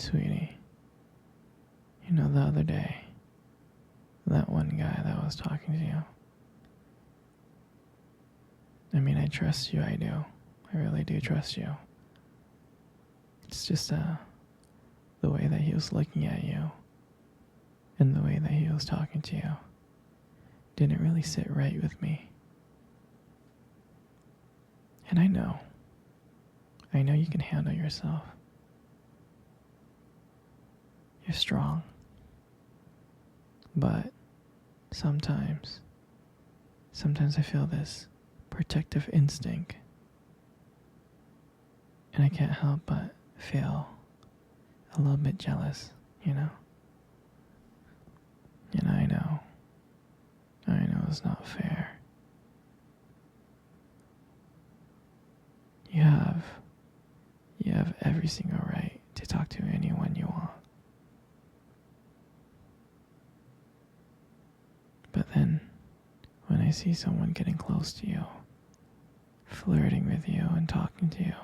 Sweetie, you know the other day, that one guy that was talking to you. I mean, I trust you, I do. I really do trust you. It's just the way that he was looking at you and the way that he was talking to you didn't really sit right with me. And I know you can handle yourself. You're strong. But sometimes I feel this protective instinct. And I can't help but feel a little bit jealous, you know? And I know it's not fair. You have every single right to talk to anyone you want. But then, when I see someone getting close to you, flirting with you and talking to you,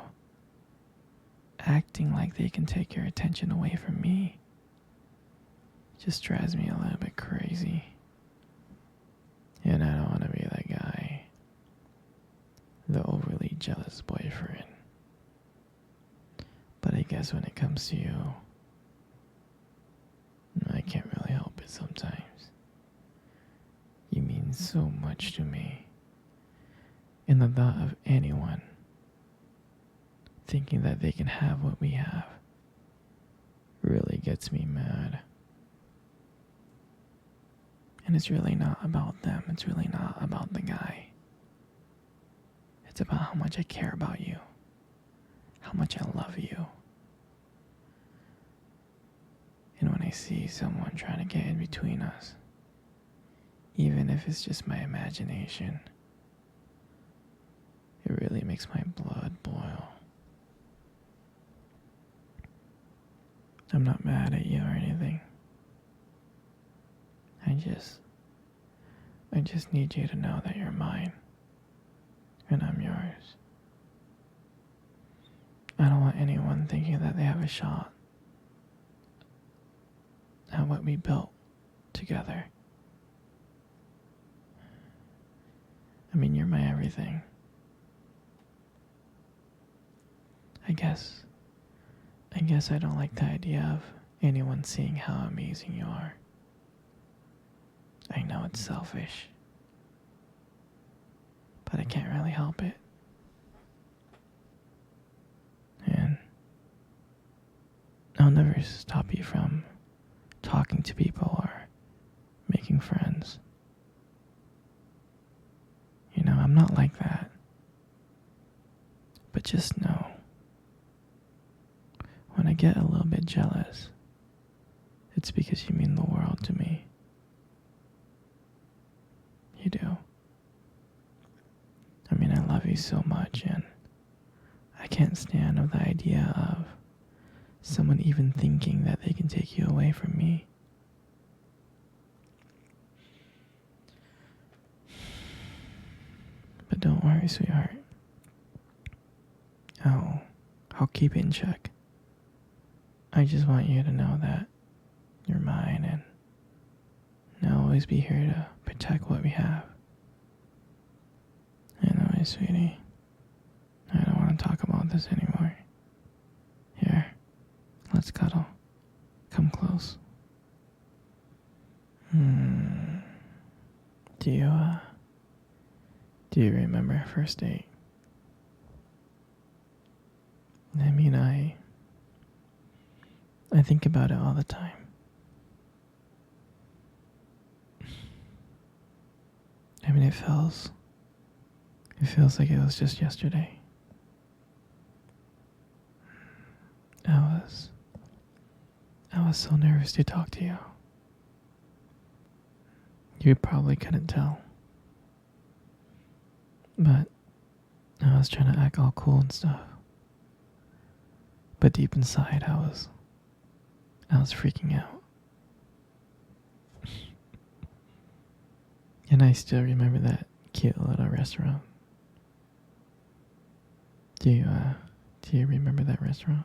acting like they can take your attention away from me, it just drives me a little bit crazy. And I don't want to be that guy, the overly jealous boyfriend. But I guess when it comes to you, I can't really help it sometimes. You mean so much to me. And the thought of anyone thinking that they can have what we have really gets me mad. And it's really not about them. It's really not about the guy. It's about how much I care about you. How much I love you. And when I see someone trying to get in between us, even if it's just my imagination, it really makes my blood boil. I'm not mad at you or anything. I just need you to know that you're mine, and I'm yours. I don't want anyone thinking that they have a shot at what we built together. I mean, you're my everything. I guess I don't like the idea of anyone seeing how amazing you are. I know it's selfish, but I can't really help it. And I'll never stop you from talking to people or making friends. You know, I'm not like that. But just know, when I get a little bit jealous, it's because you mean the world to me. You do. I mean, I love you so much, and I can't stand the idea of someone even thinking that they can take you away from me. But don't worry, sweetheart. I'll keep it in check. I just want you to know that you're mine, and I'll always be here to protect what we have. Anyway, sweetie, I don't want to talk about this anymore. Here, let's cuddle. Come close. Do you remember our first date? I mean, I think about it all the time. I mean, it feels like it was just yesterday. I was so nervous to talk to you. You probably couldn't tell. But I was trying to act all cool and stuff. But deep inside, I was freaking out. And I still remember that cute little restaurant. Do you remember that restaurant?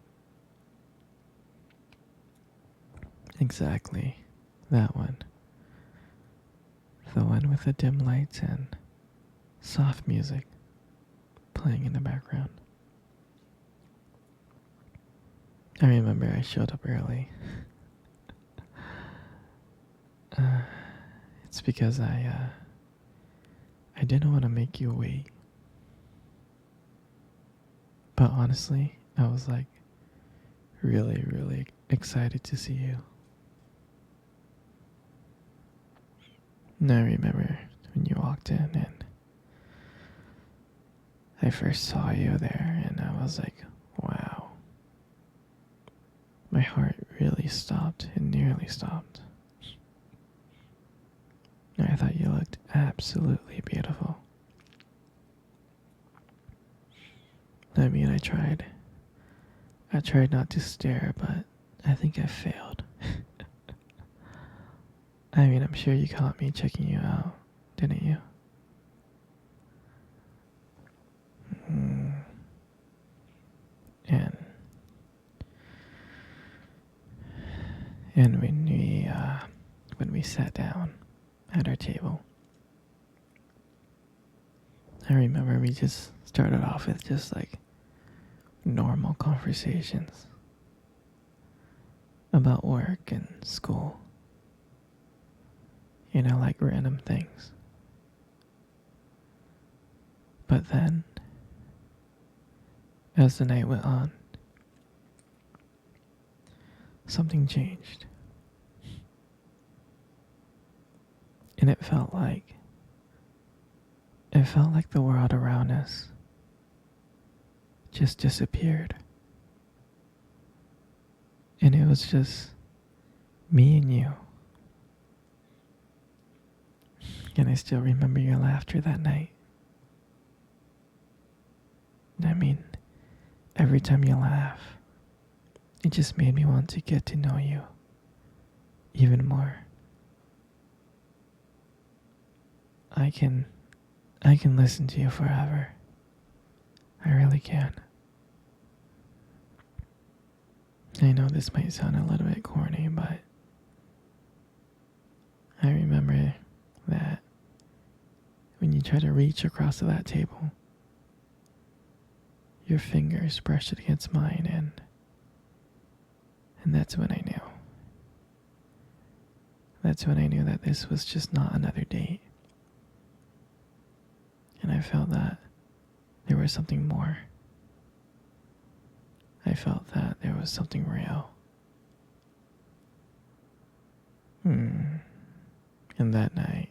Exactly. That one. The one with the dim lights and soft music playing in the background. I remember I showed up early. It's because I didn't want to make you wait. But honestly, I was like really, really excited to see you. And I remember when you walked in and I first saw you there and I was like, wow. My heart really stopped. It nearly stopped. And I thought you looked absolutely beautiful. I mean, I tried. I tried not to stare, but I think I failed. I mean, I'm sure you caught me checking you out, didn't you? Mm. And when we sat down at our table, I remember we just started off with just like normal conversations about work and school. You know, like random things. But then, as the night went on, something changed. And it felt like the world around us just disappeared. And it was just me and you. And I still remember your laughter that night. I mean, every time you laugh, it just made me want to get to know you even more. I can listen to you forever. I really can. I know this might sound a little bit corny, but I remember that when you try to reach across to that table, your fingers brushed against mine, and that's when I knew. That's when I knew that this was just not another date. And I felt that there was something more. I felt that there was something real. And that night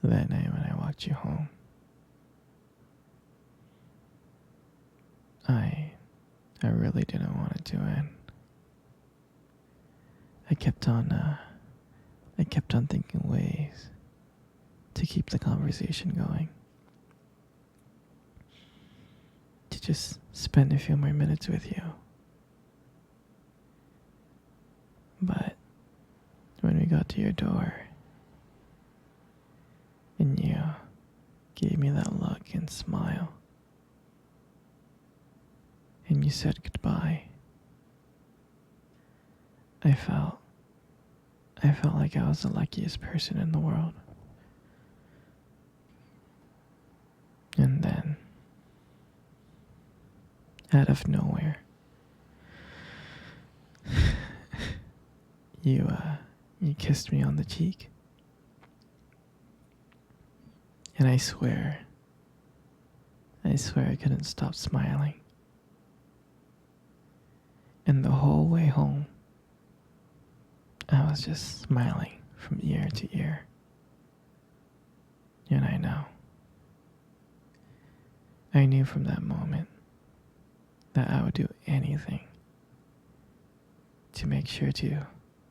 when I walked you home, I really didn't want it to end. I kept on thinking ways to keep the conversation going. To just spend a few more minutes with you. But when we got to your door and you gave me that look and smile and you said goodbye, I felt like I was the luckiest person in the world. And then, out of nowhere, you kissed me on the cheek. And I swear I couldn't stop smiling. And the whole way home, I was just smiling from ear to ear. And I knew from that moment that I would do anything to make sure to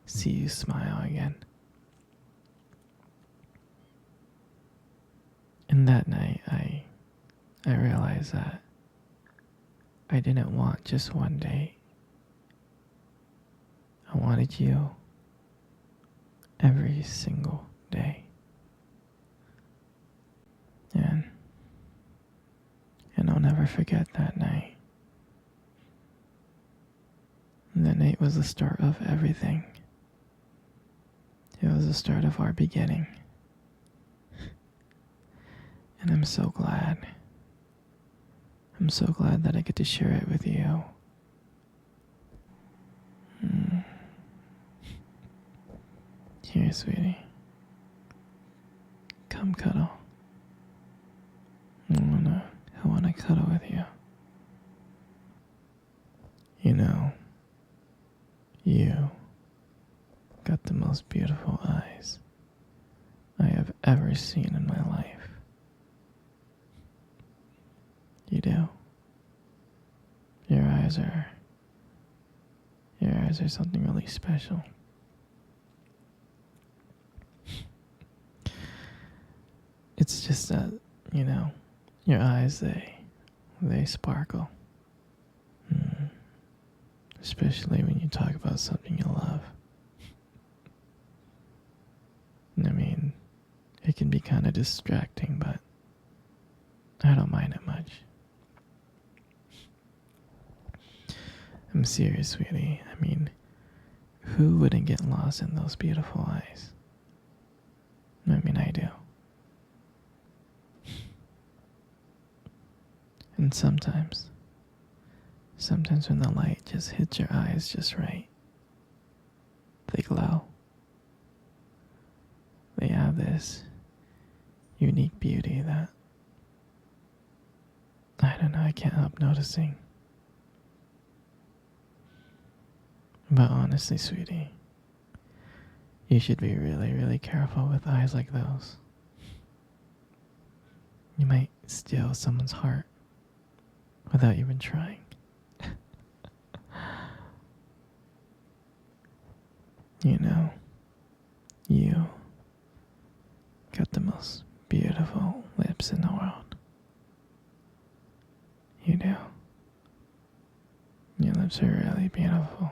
see you smile again. And that night, I realized that I didn't want just one date. I wanted you every single day. And I'll never forget that night. And that night was the start of everything. It was the start of our beginning. And I'm so glad. I'm so glad that I get to share it with you. Here, sweetie. Come cuddle. I wanna cuddle with you. You know, you got the most beautiful eyes I have ever seen in my life. You do. Your eyes are something really special. It's just that, your eyes, they sparkle. Especially when you talk about something you love. I mean, it can be kind of distracting, but I don't mind it much. I'm serious, sweetie. I mean, who wouldn't get lost in those beautiful eyes? I mean, I do. And sometimes when the light just hits your eyes just right, they glow. They have this unique beauty that, I don't know, I can't help noticing. But honestly, sweetie, you should be really, really careful with eyes like those. You might steal someone's heart without even trying. You got the most beautiful lips in the world. You do. Your lips are really beautiful.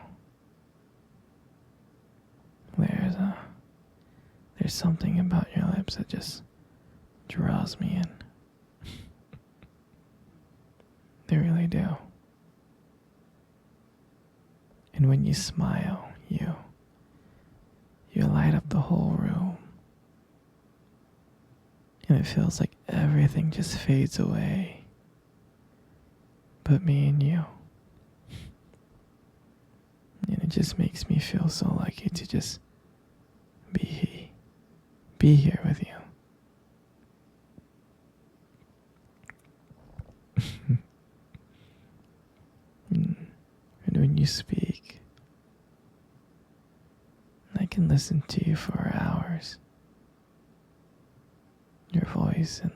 There's something about your lips that just draws me in. They really do. And when you smile, you light up the whole room. And it feels like everything just fades away. But me and you. And it just makes me feel so lucky to just be here with you. And when you speak, I can listen to you for hours. Your voice and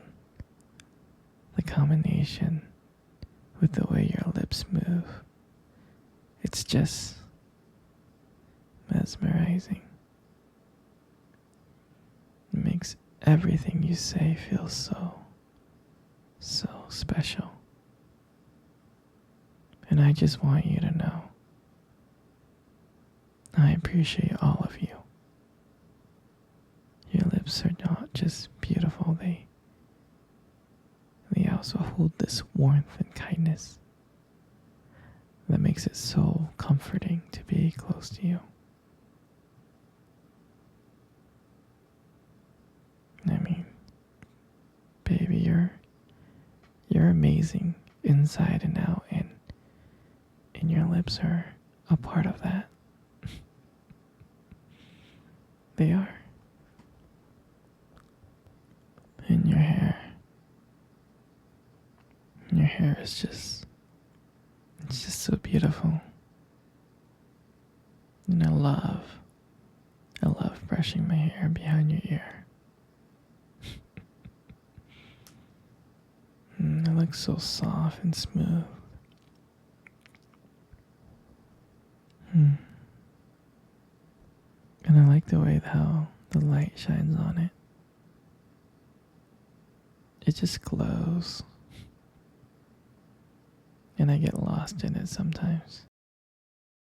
the combination with the way your lips move. It's just mesmerizing. It makes everything you say feel so special. And I just want you to know, I appreciate all of you. Your lips are not just beautiful, they also hold this warmth and kindness that makes it so comforting to be close to you. I mean, baby, you're amazing inside and out, and your lips are a part of that. They are. And your hair is it's just so beautiful. And I love brushing my hair behind your ear. It looks so soft and smooth. And I like the way how the light shines on it. It just glows. And I get lost in it sometimes.